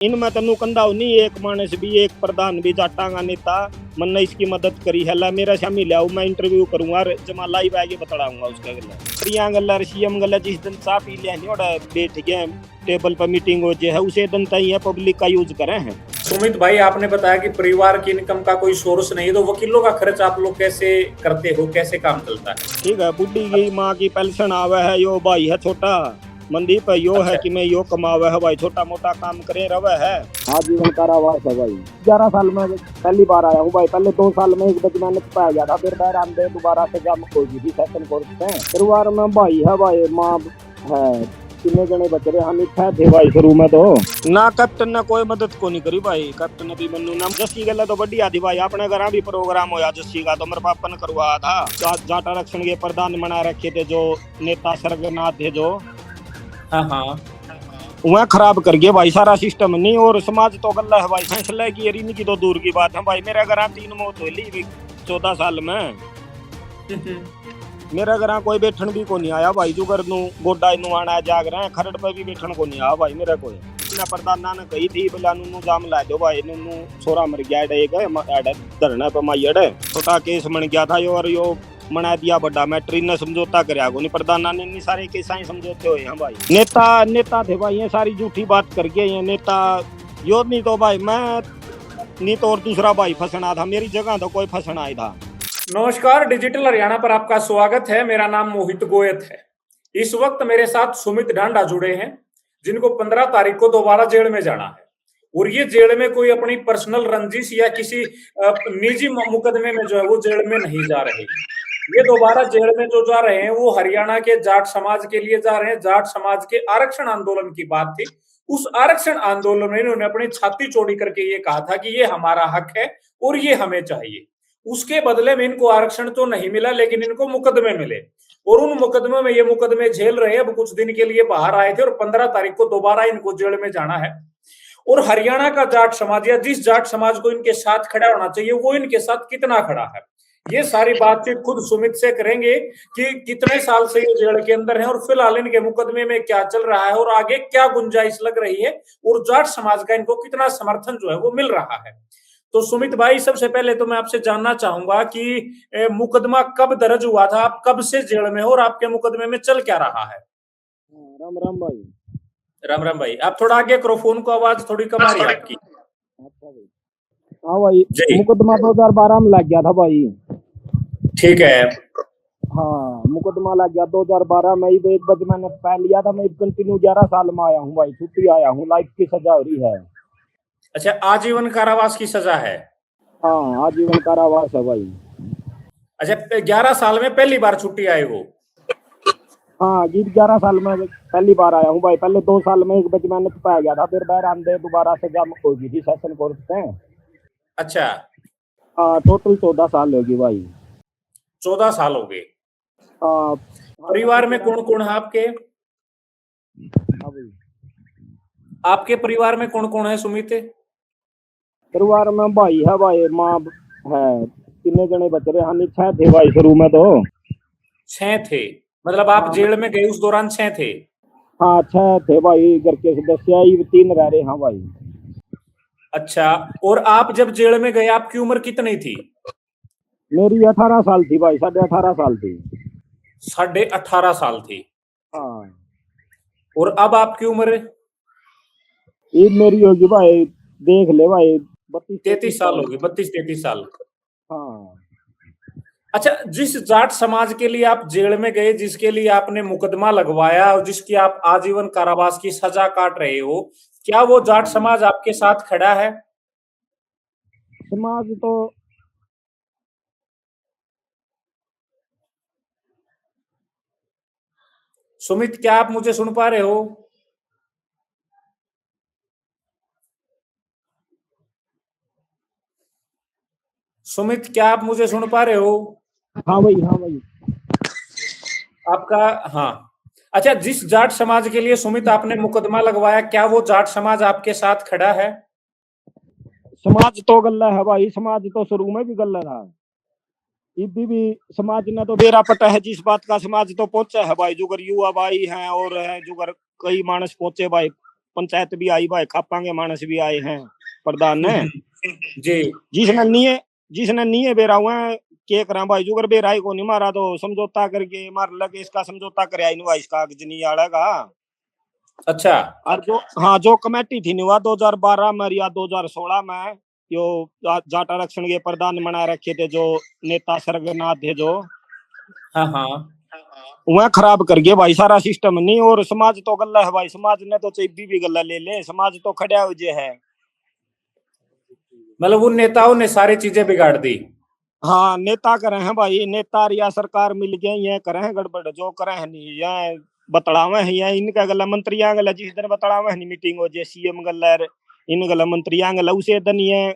इनमें तनु कंधा नहीं एक मानस भी एक प्रधान भी जाटांगा नेता मन ने इसकी मदद करी है ला मेरा शामिल लिया मैं इंटरव्यू करूंगा जमा लाइव आगे बताऊंगा उसका गल्ला प्रिया गल्ला सीएम गल्ला जिस दिन चाह पी लिया नहीं और बैठ गए टेबल पर मीटिंग हो जे है उसे दिन तय है पब्लिक का यूज करें हैं। सुमित भाई आपने बताया कि परिवार की इनकम का कोई सोर्स नहीं, तो वकीलों का खर्च आप लोग कैसे करते हो, कैसे काम चलता है? ठीक है, बुढ़ी की माँ की पेंशन आवे है, यो भाई है छोटा मंदीप है, यो है कि मैं यो कमावे है भाई, छोटा मोटा काम करे रवे है। आजीवन कारावास है भाई। 11 साल में पहली बार आया हूँ भाई। पहले 2 साल में एक बच मैंने पाया गया था, फिर बैराम दे दोबारा सजा में कोई भी सेशन कोर्स में। परिवार में भाई है भाई, माँ है, कितने जने बच रहे हम इच्छा थे भाई शुरू में तो ना कैप्टन ने कोई मदद को नहीं करी भाई। कैप्टन ने भी मनु नाम जस्सी गला तो बढ़िया थी भाई, अपने घर भी प्रोग्राम होया जस्सी का तो मेरे पापा ने करवाया था। जाट आरक्षण के प्रधान बना रखे थे जो नेता स्वर्गनाथ थे जो, हाँ वह खराब कर गए भाई सारा सिस्टम नहीं। और समाज तो गल्ला है भाई, फैसला की ऋण की तो दूर की बात है भाई। मेरे घर 3 मौत हुई 14 साल में। मेरे घर कोई बैठन भी को नहीं आया भाई, जुगर नु गोडा नु आना जाग रहे हैं, खरड़ पे भी बैठन को नहीं आया भाई मेरे कोई। प्रधान ने कही थी बोला नु जाम ला दो भाई, नु छोरा मर गया एडे धरना पे माइड छोटा केस बन गया था यो, और यो मना दिया बड़ा मैट्री ने समझौता करया को नहीं। प्रधान ने नहीं सारे केस ही समझौते हुए हैं भाई। नेता थे भाई, ये सारी झूठी बात करके ये नेता यो नहीं तो भाई मैं नहीं तो और दूसरा भाई फंसना था, मेरी जगह तो कोई फंसना ही था। नमस्कार, डिजिटल हरियाणा पर आपका स्वागत है। मेरा नाम मोहित गोयत है। इस वक्त मेरे साथ सुमित ढांडा जुड़े हैं, जिनको 15 तारीख को दोबारा जेल में जाना है। और ये जेल में कोई अपनी पर्सनल रंजिश या किसी निजी मुकदमे में जो है वो जेल में नहीं जा रहे। ये दोबारा जेल में जो जा रहे हैं वो हरियाणा के जाट समाज के लिए जा रहे हैं। जाट समाज के आरक्षण आंदोलन की बात थी। उस आरक्षण आंदोलन में इन्होंने अपनी छाती चौड़ी करके ये कहा था कि ये हमारा हक है और ये हमें चाहिए। उसके बदले में इनको आरक्षण तो नहीं मिला, लेकिन इनको मुकदमे मिले और उन मुकदमों में ये मुकदमे झेल रहे हैं। अब कुछ दिन के लिए बाहर आए थे और 15 तारीख को दोबारा इनको जेल में जाना है। और हरियाणा का जाट समाज या जिस जाट समाज को इनके साथ खड़ा होना चाहिए वो इनके साथ कितना खड़ा है, ये सारी बातचीत खुद सुमित से करेंगे कि कितने साल से ये जेल के अंदर हैं और फिलहाल इनके मुकदमे में क्या चल रहा है और आगे क्या गुंजाइश लग रही है और जाट समाज का इनको कितना समर्थन जो है वो मिल रहा है। तो सुमित भाई, सबसे पहले तो मैं आपसे जानना चाहूंगा कि मुकदमा कब दर्ज हुआ था, आप कब से जेल में हो और आपके मुकदमे में चल क्या रहा है? राम राम भाई। राम राम भाई, आप थोड़ा आगे करो, फोन को आवाज थोड़ी कम आ रही है आपकी। अच्छा भाई। हाँ भाई, मुकदमा 2012 में लग गया था भाई। ठीक है। हाँ, मुकदमा लग गया 2012 में। एक बजे मैंने पै लिया था। मैं कंटिन्यू 11 साल में आया हूँ भाई, छुट्टी आया हूँ, लाइफ की सजा हो रही है। अच्छा, आजीवन कारावास की सजा है? हाँ, आजीवन कारावास है भाई। अच्छा, 11 साल में पहली बार छुट्टी आए हो? हाँ जी, 11 साल में पहली बार आया हूँ भाई। पहले 2 साल में एक बजे मैंने पाया गया था, फिर बैराम दे दोबारा सजा में कोई भी सेशन कोर्स में। अच्छा। हाँ, टोटल 14 साल होगी भाई। 14 साल हो गए। परिवार में कौन कौन है आपके? आपके परिवार में कौन कौन है सुमित? परिवार में भाई है भाई, माँ है, कितने जने बच रहे हम 6 थे भाई शुरू में तो। 6 थे? मतलब आप जेल में गए उस दौरान 6 थे? हाँ, 6 थे भाई। घर के सदस्य 3 रह रहे हैं भाई। अच्छा, और आप जब जेल में गए आपकी उम्र कितनी थी? मेरी 18 साल थी भाई, 18.5 साल थी। 18.5 साल थी? हाँ। और अब आपकी उम्र? ये मेरी होगी भाई, देख ले भाई, 33 साल होगी। 32-33 साल। हाँ। अच्छा, जिस जाट समाज के लिए आप जेल में गए, जिसके लिए आपने मुकदमा लगवाया और जिसकी आप आजीवन कारावास की सजा काट रहे हो, क्या वो जाट समाज आपके साथ खड़ा है? समाज तो सुमित, क्या आप मुझे सुन पा रहे हो? सुमित, क्या आप मुझे सुन पा रहे हो? हाँ भाई, हाँ भाई। आपका, हाँ। अच्छा, जिस जाट समाज के लिए सुमित आपने मुकदमा लगवाया, क्या वो जाट समाज आपके साथ खड़ा है? समाज तो गल्ला है भाई, समाज तो शुरू में भी गल्ला था। इब्बी भी समाज ने तो बेरा पटा है जिस बात का समाज तो पहुंचा है भाई। जुगर युवा भाई हैं और है जुगर कई मानस पहुंचे भाई, पंचायत भी आई भाई, खापा के मानस भी आए हैं प्रधान ने। जी जिसने नहीं है बेरा हुआ के करा भाई, जुगर बेरा ही को नहीं मारा तो समझौता करके मार लगे, इसका समझौता कर आई नहीं इसका नहीं आड़ेगा। अच्छा। और जो हाँ जो कमेटी थी हुआ 2012 में या 2016 में, यो जाट आरक्षण के प्रधान बना रखे थे जो नेता सरगनाथ थे जो, हाँ हाँ। वह खराब कर गए भाई सारा सिस्टम। नहीं और समाज तो गल्ला है भाई, समाज ने तो चेबी भी गल्ला ले ले, समाज तो खड़ा हो जे है। मतलब उन नेताओं ने सारी चीजें बिगाड़ दी। हाँ नेता करे हैं भाई, नेता या सरकार मिल गए ये करे हैं गड़बड़, जो करे हैं नहीं ये बतलावे हैं, ये इनका गला मंत्रियां गला जिस दिन बतलावे नहीं मीटिंग हो जे सीएम गला इन गला मंत्रियां गला उसे दिन ये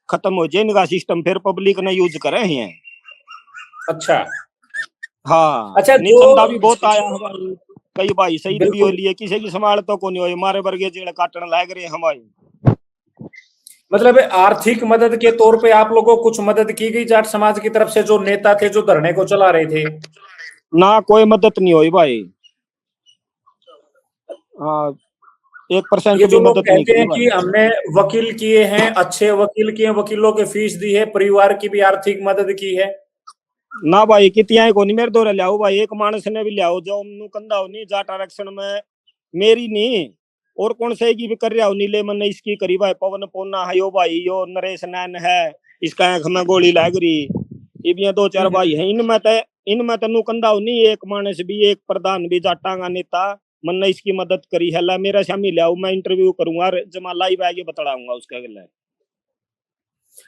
खत्म हो जाए इनका सिस्टम, फिर पब्लिक ने यूज करे हैं। अच्छा हाँ अच्छा। निसंदा भी बहुत आया हमारी, कई भाई शहीद भी हो बिल्कुल। लिए, किसी की संभाल तो को नहीं हो, मारे वर्गे जेल काटने लाग रहे हमारी। मतलब आर्थिक मदद के तौर पे आप लोगों को कुछ मदद की गई जाट समाज की तरफ से, जो नेता थे जो धरने को चला रहे थे? ना कोई मदद नहीं हुई भाई। हाँ 1% ये भी जो लोग मदद नहीं कहते करी हैं भाई। कि हमने वकील किए हैं, अच्छे वकील किए, वकीलों के फीस दी है, परिवार की भी आर्थिक मदद की है? ना भाई कितिया को नहीं मेरे दो लियाओ भाई, एक मानस ने भी लियाओ जो कंधा नहीं जाट आरक्षण में मेरी नहीं और कौन से की भी कर रहा हो नीले मन ने इसकी करी भाई, पवन पोना है यो भाई, यो नरेश नैन है, इसका आंख में गोली लाग रही, ये 2-4 भाई है, इनमें तनु कंधा नहीं एक मानस भी, एक प्रधान भी जाटांगा नेता मन ने इसकी मदद करी है। ला मेरा शामिल लियाओ, मैं इंटरव्यू करूंगा जमा लाइव आगे बताऊंगा उसका गला।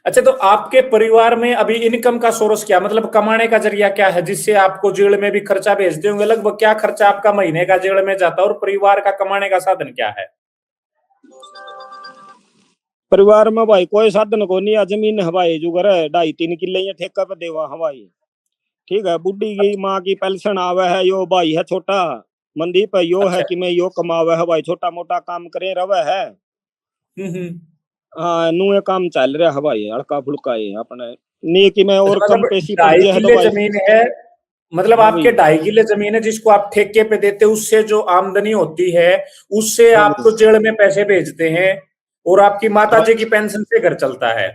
अच्छा, तो आपके परिवार में अभी इनकम का सोर्स क्या, मतलब कमाने का जरिया क्या है जिससे आपको जेल में भी खर्चा भेजते होंगे? लगभग क्या खर्चा आपका महीने का जेल में जाता है, और परिवार का कमाने का साधन क्या है? परिवार में भाई कोई साधन को नहीं, जमीन है भाई जो घर 2.5-3 किले ये ठेका पे देवा हवाई, ठीक है। बुढ़ी की माँ की पेंशन आवे है, यो भाई है छोटा मंदीप है, यो है अच्छा। कि मैं यो कमावे है भाई, छोटा मोटा काम करे रवे है। हम्म। हाँ नू ये काम चल रहा है भाई, हल्का फुल्का है अपने, नहीं कि मैं और अच्छा, कम मतलब पेशी पड़ ढाई गया है तो किले भाई। जमीन है, मतलब हाँ आपके भाई 2.5 किले जमीन है जिसको आप ठेके पे देते, उससे जो आमदनी होती है उससे हाँ आप भाई तो जेल में पैसे भेजते हैं, और आपकी माता हाँ जी की पेंशन से घर चलता है।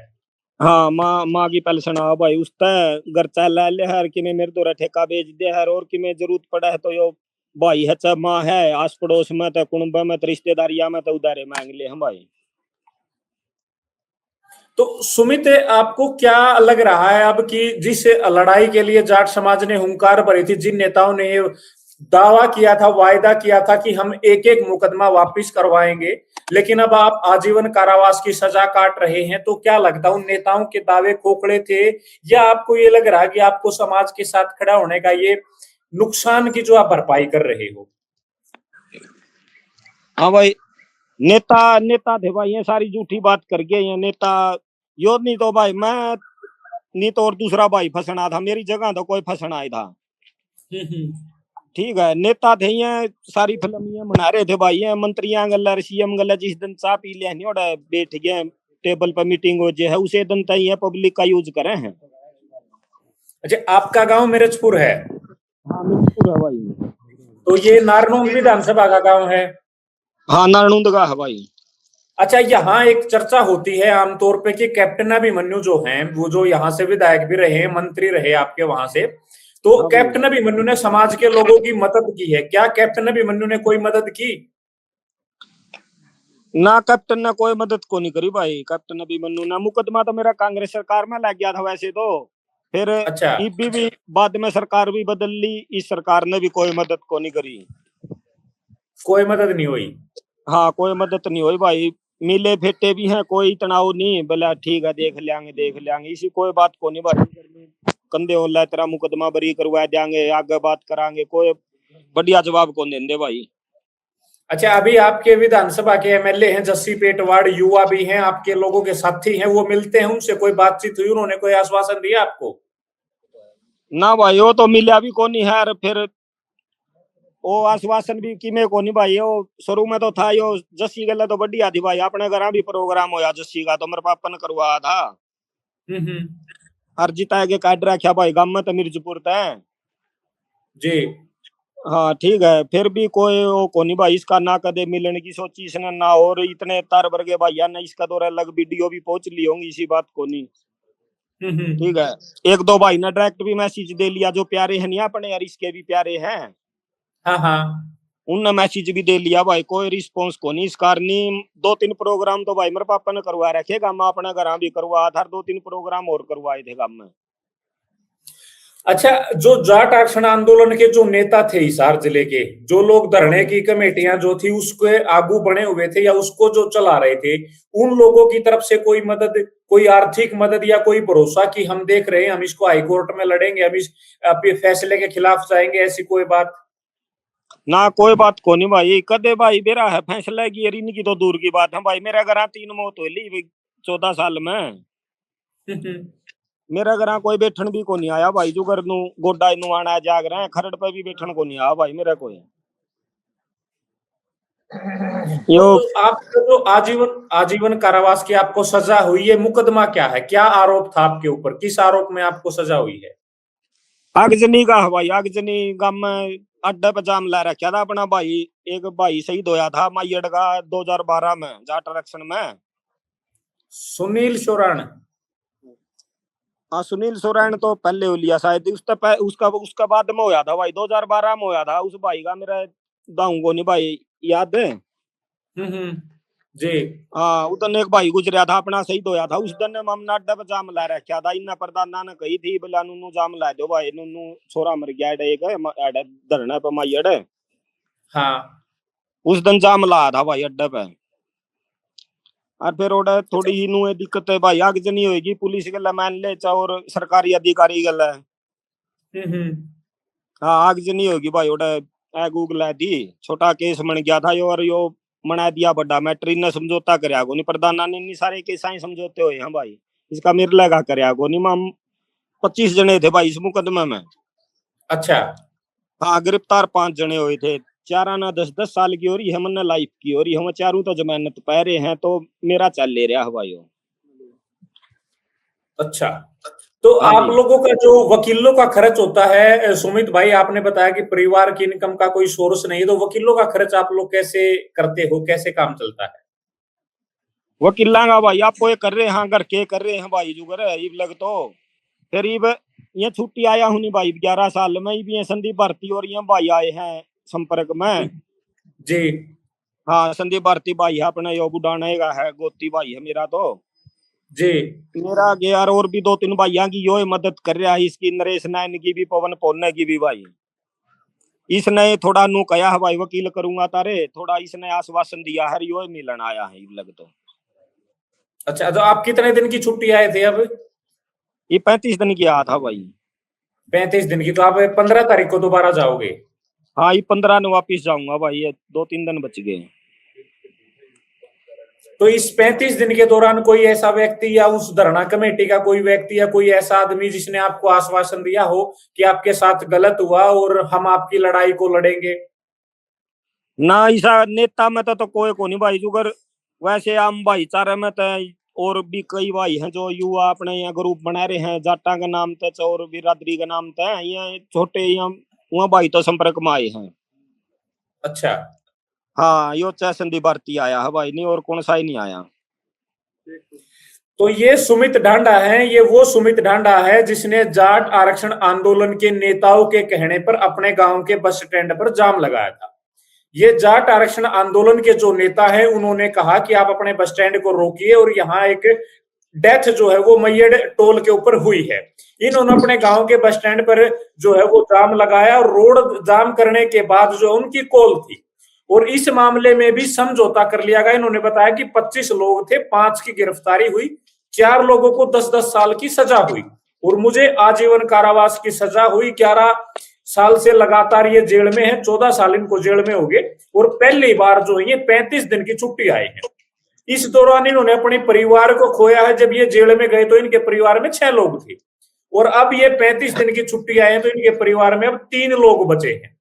हाँ, माँ माँ की पेंशन आ भाई उसका घर चल ले है कि मैं मेरे दो ठेका बेच दे है, और कि मैं जरूरत पड़ा है तो यो भाई है चाहे माँ है, आस पड़ोस में तो कुटुंब में तो रिश्तेदारियां में तो उधारे मांग ले हम भाई। तो सुमित, आपको क्या लग रहा है अब कि जिस लड़ाई के लिए जाट समाज ने हुंकार भरी थी, जिन नेताओं ने ये दावा किया था, वायदा किया था कि हम एक एक मुकदमा वापस करवाएंगे, लेकिन अब आप आजीवन कारावास की सजा काट रहे हैं, तो क्या लगता है उन नेताओं के दावे खोखले थे, या आपको ये लग रहा है कि आपको समाज के साथ खड़ा होने का ये नुकसान की जो आप भरपाई कर रहे हो? हाँ भाई नेता नेता थे भाई, ये सारी झूठी बात कर गए ये नेता, यो नहीं तो भाई मैं नहीं तो और दूसरा भाई फंसना था, मेरी जगह तो कोई फंसना ही था, हम्म। ठीक है। नेता थे ये सारी फिल्म ये बना रहे थे भाई, ये मंत्रियां गल्ला सीएम गल्ला जिस दिन चाय पी लिया नहीं ओड़ा बैठ गए टेबल पर मीटिंग हो जे है, उसे दिन तक ये पब्लिक का यूज करे हैं। अच्छा, आपका गांव मिर्चपुर है? हाँ मिर्चपुर है भाई। तो ये नारनौंद विधानसभा का गांव है? हाँ नारनूंद का है भाई। अच्छा, यहाँ एक चर्चा होती है आमतौर पे कि कैप्टन अभिमन्यु जो हैं, वो जो यहाँ से विधायक भी रहे, मंत्री रहे आपके वहां से, तो हाँ भाई कैप्टन अभिमन्यु ने समाज के लोगों की मदद की है, क्या कैप्टन अभिमन्यु ने कोई मदद की? ना कैप्टन ने कोई मदद को नहीं करी भाई, कैप्टन अभिमन्यु ना, मुकदमा तो मेरा कांग्रेस सरकार में लग गया था वैसे तो, फिर अच्छा। ईबी भी बाद में सरकार भी बदल ली, इस सरकार ने भी कोई मदद को नहीं करी। कोई मदद नहीं हुई? हाँ कोई मदद नहीं हुई भाई, मिले फेटे भी हैं, कोई तनाव नहीं, बोला ठीक है देख लेंगे इसी कोई बात को नहीं भाई, कंधे हो तेरा मुकदमा बरी करवा देंगे, आगे बात करांगे, कोई बढ़िया जवाब कौन देंगे भाई। अच्छा, अभी आपके विधानसभा के एमएलए हैं जस्सी पेटवाड़, युवा भी हैं, आपके लोगों के साथी हैं, वो मिलते हैं, उनसे कोई बातचीत हुई, उन्होंने कोई आश्वासन दिया आपको? ना भाई वो तो मिला भी कौन है यार, फिर वो आश्वासन भी कि में को नहीं भाई, वो शुरू में तो था यो जस्सी गला तो बढ़िया थी भाई, अपने घर भी प्रोग्राम होया जस्सी का तो मेरे पापा ने करवाया था, हम्म। हर जिता के काट रखा भाई गांव में तो मिर्जपुर था जी। हाँ ठीक है, फिर भी कोई वो कोनी भाई इसका ना कदे मिलने की सोची इसने ना, और इतने तार वर्गे भैया ने इसका तो अलग वीडियो भी पहुंच ली होंगी, इसी बात को नहीं। ठीक है, एक दो भाई ने डायरेक्ट भी मैसेज दे लिया, जो प्यारे हैं नहीं अपने यार, इसके भी प्यारे हैं, हाँ हाँ। उनने मैसेज भी दे लिया भाई, कोई रिस्पॉन्स को नहीं। इस कारण दो तीन प्रोग्राम तो भाई मेरे पापा ने करवा रखे गाँव में, अपने घर भी करवा था, दो तीन प्रोग्राम और करवाए थे गाँव में। अच्छा, जो जाट आरक्षण आंदोलन के जो नेता थे हिसार जिले के, जो लोग धरने की कमेटियां जो थी उसके आगू बने हुए थे या उसको जो चला रहे थे, उन लोगों की तरफ से कोई मदद, कोई आर्थिक मदद या कोई भरोसा कि हम देख रहे हैं, हम इसको हाई कोर्ट में लड़ेंगे, हम इस फैसले के खिलाफ जाएंगे, ऐसी कोई बात? ना कोई बात को नहीं भाई, कदे भाई बेरा है फैसला की यार, इनकी तो दूर की बात है भाई। मेरे घर 3 मौत हुई 14 साल में, मेरे घर कोई बैठन भी को नहीं आया भाई, जो घर नु गोड्डा नु आना जाग रहे हैं, खरड़ पे भी बैठन को नहीं आया भाई मेरे को। यो तो आपका जो आजीवन आजीवन कारावास की आपको सजा हुई है, मुकदमा क्या है, क्या आरोप था आपके ऊपर, किस आरोप में आपको सजा हुई है? आगजनी का है भाई, आगजनी गांव में अड्डा पे जाम ला रखा था अपना भाई। एक भाई शहीद होया था माइयड़ का 2012 में जाट आरक्षण में। सुनील सोरान? हाँ सुनील सोरेन तो पहले हो लिया शायद, उसका उसका बाद में होया था भाई, 2012 में होया था। उस भाई का मेरा दाऊ को नहीं भाई याद है। जी। हाँ उधर एक भाई गुजरा था अपना, शहीद होया था उस दिन। हमने अड्डा पे जाम ला रखा था, इन्ना प्रधाना ने कही थी बोला नुनू जाम ला दो भाई, नुनू छोरा मर गया एक धरने पे माइयड़। हाँ। उस दिन जाम ला था भाई अड्डे पे। और फिर ओडे थोड़ी ही नु दिक्कत है भाई, आगजनी होगी पुलिस गल मान ले और सरकारी अधिकारी गल है। हाँ आगजनी होगी भाई, ओडे गूगल दी छोटा केस बन गया था यो, और यो मना दिया बड़ा मैटर। इन्हें समझौता करया को नहीं, प्रधाना ने इन्नी सारे केस समझौते हुए हैं भाई, इसका मेरे लगा करया को नहीं। हम 25 जने थे भाई इस मुकदमे में। अच्छा। हाँ गिरफ्तार 5 जने हुए थे, 4 आना 10-10 साल की, और ये हमने लाइफ की, और ये हम चारों तो जमानत पा रहे हैं, तो मेरा चल ले रहा है भाई। अच्छा, तो आप लोगों का जो वकीलों का खर्च होता है, सुमित भाई आपने बताया कि परिवार की इनकम का कोई सोर्स नहीं, तो वकीलों का खर्च आप लोग कैसे करते हो, कैसे काम चलता है? वकीला का भाई आप कर रहे हैं, घर के कर रहे हैं भाई, जुगर इब लग तो फिर इब ये छुट्टी आया हूँ नहीं भाई 11 साल में, इब ये संदीप भारती और ये भाई आए हैं संपर्क में। जी। हाँ संदीप भारती भाई है अपना, यो बुढ़ाने का है, गोती भाई है मेरा तो। जी। मेरा यार और भी 2-3 भाइयों की यो मदद कर रहा है, इसकी नरेश नायन की भी, पवन पोन्ने की भी भाई। इसने थोड़ा नु कहा है भाई वकील करूंगा तारे, थोड़ा इसने आश्वासन दिया है, यो मिलन आया है लग तो। अच्छा, तो आप कितने दिन की छुट्टी आए थे अब? ये 35 दिन की आया था भाई। 35 दिन की, तो आप 15 तारीख को दोबारा जाओगे? हाँ ये 15 में वापिस जाऊंगा भाई, ये 2-3 दिन बच गए। तो इस 35 दिन के दौरान कोई ऐसा व्यक्ति या उस धरना कमेटी का कोई व्यक्ति या कोई ऐसा आदमी जिसने आपको आश्वासन दिया हो कि आपके साथ गलत हुआ और हम आपकी लड़ाई को लड़ेंगे? ना ऐसा नेता में तो कोई को नहीं भाई, जुगर वैसे आम भाईचारे में तो और भी कई भाई हैं जो युवा अपने यहाँ ग्रुप बना रहे हैं, जाटा के नाम पे और बिरादरी के नाम पे, ये छोटे यहाँ वहाँ भाई तो संपर्क में आए हैं। अच्छा। हाँ यो चाहे संदीप भारती आया है भाई, नहीं और कौन सा ही नहीं आया। तो ये सुमित ढांडा है, ये वो सुमित ढांडा है जिसने जाट आरक्षण आंदोलन के नेताओं के कहने पर अपने गांव के बस स्टैंड पर जाम लगाया था। ये जाट आरक्षण आंदोलन के जो नेता है उन्होंने कहा कि आप अपने बस स्टैंड को रोकिए, और यहाँ एक डेथ जो है वो मैयड़ टोल के ऊपर हुई है। इन्होंने अपने गांव के बस स्टैंड पर जो है वो जाम लगाया, और रोड जाम करने के बाद जो उनकी कॉल थी, और इस मामले में भी समझौता कर लिया गया। इन्होंने बताया कि 25 लोग थे, 5 की गिरफ्तारी हुई, 4 लोगों को 10-10 साल की सजा हुई, और मुझे आजीवन कारावास की सजा हुई। 11 साल से लगातार ये जेल में है, 14 साल इनको जेल में हो गए, और पहली बार जो है ये 35 दिन की छुट्टी आई है। इस दौरान इन्होंने अपने परिवार को खोया है। जब ये जेल में गए तो इनके परिवार में 6 लोग थे, और अब ये 35 दिन की छुट्टी आए तो इनके परिवार में अब 3 लोग बचे हैं।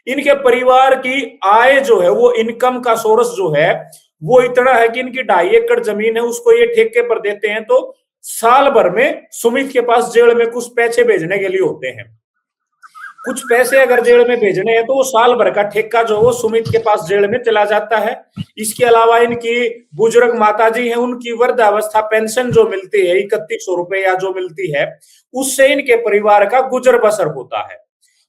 इनके परिवार की आय जो है वो इनकम का सोर्स जो है वो इतना है कि इनकी 2.5 एकड़ जमीन है, उसको ये ठेके पर देते हैं, तो साल भर में सुमित के पास जेल में कुछ पैसे भेजने के लिए होते हैं। कुछ पैसे अगर जेल में भेजने हैं तो वो साल भर का ठेका जो वो सुमित के पास जेल में चला जाता है। इसके अलावा इनकी बुजुर्ग माताजी हैं, उनकी वृद्धावस्था पेंशन जो मिलती है 3100 रुपए या जो मिलती है, उससे इनके परिवार का गुजर बसर होता है।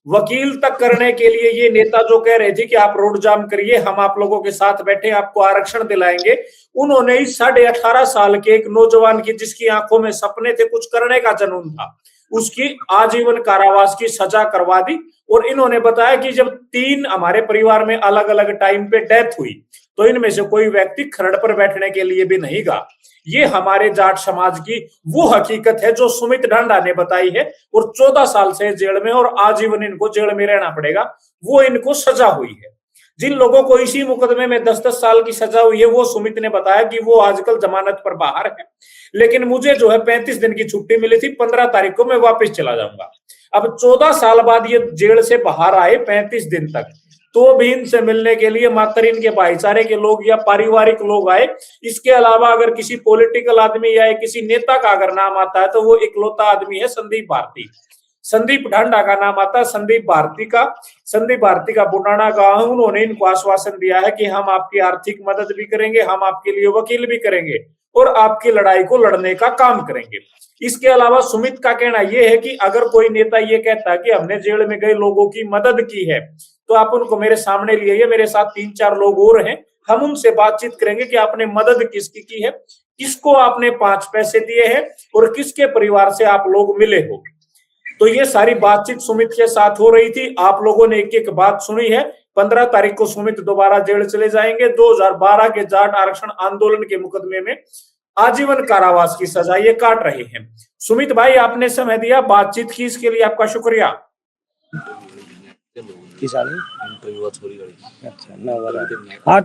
वकील तक करने के लिए ये नेता जो कह रहे थे कि आप रोड जाम करिए, हम आप लोगों के साथ बैठे आपको आरक्षण दिलाएंगे, उन्होंने इस 18.5 साल के एक नौजवान की, जिसकी आंखों में सपने थे, कुछ करने का जुनून था, उसकी आजीवन कारावास की सजा करवा दी। और इन्होंने बताया कि जब 3 हमारे परिवार में अलग अलग टाइम पे डेथ हुई तो इनमें से कोई व्यक्ति खरड़ पर बैठने के लिए भी नहीं गा। ये हमारे जाट समाज की वो हकीकत है जो सुमित ढांडा ने बताई है। और 14 साल से जेल में और आजीवन इनको जेल में रहना पड़ेगा, वो इनको सजा हुई है। जिन लोगों को इसी मुकदमे में 10-10 साल की सजा हुई है, वो सुमित ने बताया कि वो आजकल जमानत पर बाहर है, लेकिन मुझे जो है 35 दिन की छुट्टी मिली थी, 15 तारीख को मैं वापस चला जाऊंगा। अब 14 साल बाद ये जेल से बाहर आए 35 दिन तक, तो भी इनसे मिलने के लिए मात्र इनके भाईचारे के लोग या पारिवारिक लोग आए। इसके अलावा अगर किसी पॉलिटिकल आदमी या किसी नेता का अगर नाम आता है तो वो इकलौता आदमी है संदीप भारती। संदीप ढांडा का नाम आता है, संदीप भारती का बुनाना गांव। उन्होंने इनको आश्वासन दिया है कि हम आपकी आर्थिक मदद भी करेंगे, हम आपके लिए वकील भी करेंगे और आपकी लड़ाई को लड़ने का काम करेंगे। इसके अलावा सुमित का कहना यह है कि अगर कोई नेता ये कहता है कि हमने जेल में गए लोगों की मदद की है, तो आप उनको मेरे सामने लिए, मेरे साथ 3-4 लोग और हैं, हम उनसे बातचीत करेंगे कि आपने मदद किसकी की है, किसको आपने 5 पैसे दिए हैं और किसके परिवार से आप लोग मिले हो। तो ये सारी बातचीत सुमित के साथ हो रही थी। आप लोगों ने एक एक बात सुनी है। 15 तारीख को सुमित दोबारा जेल चले जाएंगे। 2012 के जाट आरक्षण आंदोलन के मुकदमे में आजीवन कारावास की सजा ये काट रहे हैं। सुमित भाई, आपने समय दिया, बातचीत की, इसके लिए आपका शुक्रिया। अच्छा, हाँ